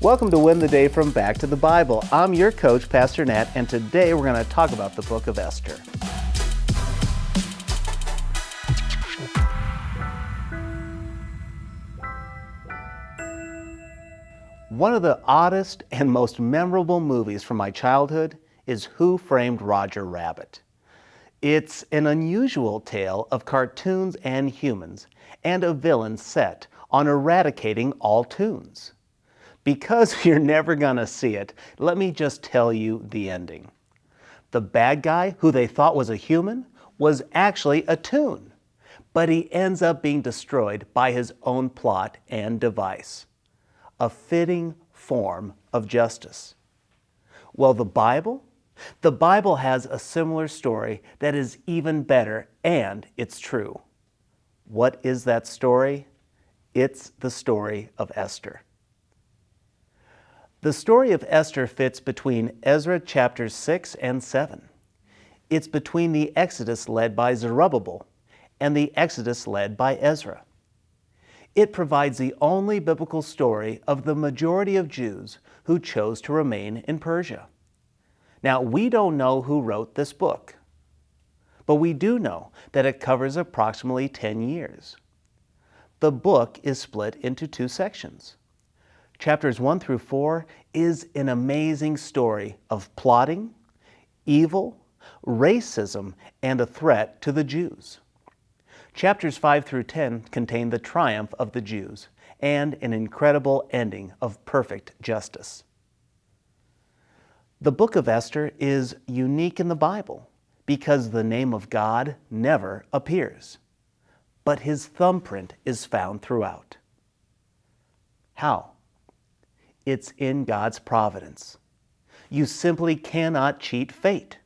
Welcome to Win the Day from Back to the Bible. I'm your coach, Pastor Nat, and today we're going to talk about the Book of Esther. One of the oddest and most memorable movies from my childhood is Who Framed Roger Rabbit. It's an unusual tale of cartoons and humans, and a villain set on eradicating all tunes. Because you're never gonna see it, let me just tell you the ending. The bad guy, who they thought was a human, was actually a tune, but he ends up being destroyed by his own plot and device. A fitting form of justice. Well, the Bible has a similar story that is even better, and it's true. What is that story? It's the story of Esther. The story of Esther fits between Ezra chapters 6 and 7. It's between the Exodus led by Zerubbabel and the Exodus led by Ezra. It provides the only biblical story of the majority of Jews who chose to remain in Persia. Now, we don't know who wrote this book, but we do know that it covers approximately 10 years. The book is split into two sections. Chapters 1 through 4 is an amazing story of plotting, evil, racism, and a threat to the Jews. Chapters 5 through 10 contain the triumph of the Jews and an incredible ending of perfect justice. The Book of Esther is unique in the Bible because the name of God never appears, but His thumbprint is found throughout. How? It's in God's providence. You simply cannot cheat fate.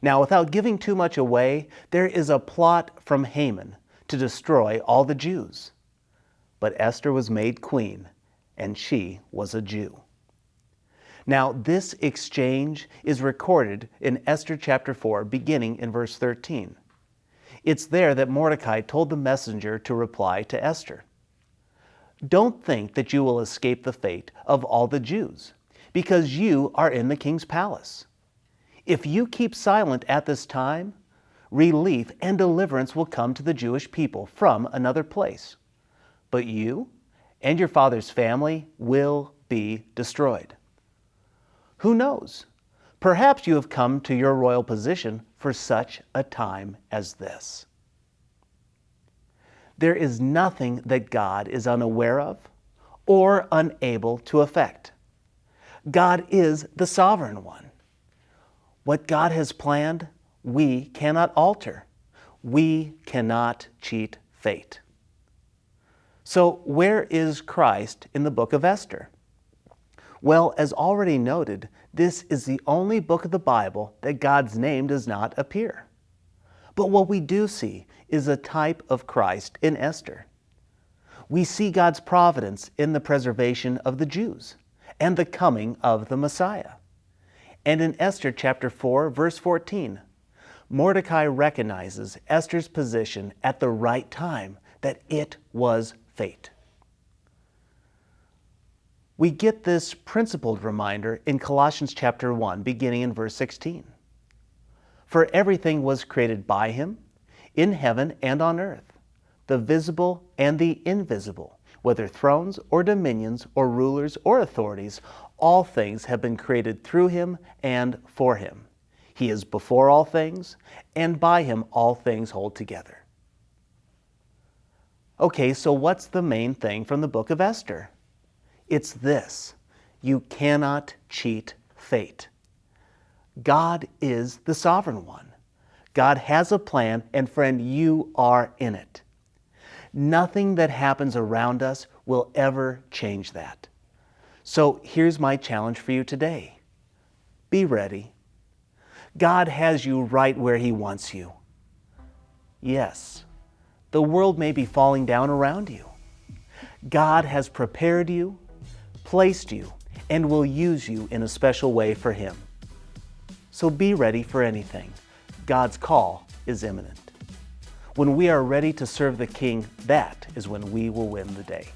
Now, without giving too much away, there is a plot from Haman to destroy all the Jews. But Esther was made queen, and she was a Jew. Now, this exchange is recorded in Esther chapter 4, beginning in verse 13. It's there that Mordecai told the messenger to reply to Esther. Don't think that you will escape the fate of all the Jews, because you are in the king's palace. If you keep silent at this time, relief and deliverance will come to the Jewish people from another place. But you and your father's family will be destroyed. Who knows? Perhaps you have come to your royal position for such a time as this. There is nothing that God is unaware of or unable to effect. God is the sovereign one. What God has planned, we cannot alter. We cannot cheat fate. So, where is Christ in the book of Esther? Well, as already noted, this is the only book of the Bible that God's name does not appear. But what we do see is a type of Christ in Esther. We see God's providence in the preservation of the Jews and the coming of the Messiah. And in Esther chapter 4, verse 14, Mordecai recognizes Esther's position at the right time, that it was fate. We get this principled reminder in Colossians chapter 1, beginning in verse 16. For everything was created by Him, in heaven and on earth, the visible and the invisible, whether thrones or dominions or rulers or authorities, all things have been created through Him and for Him. He is before all things, and by Him all things hold together. Okay, so what's the main thing from the book of Esther? It's this: you cannot cheat fate. God is the sovereign one. God has a plan, and friend, you are in it. Nothing that happens around us will ever change that. So here's my challenge for you today. Be ready. God has you right where He wants you. Yes, the world may be falling down around you. God has prepared you, placed you, and will use you in a special way for Him. So be ready for anything. God's call is imminent. When we are ready to serve the King, that is when we will win the day.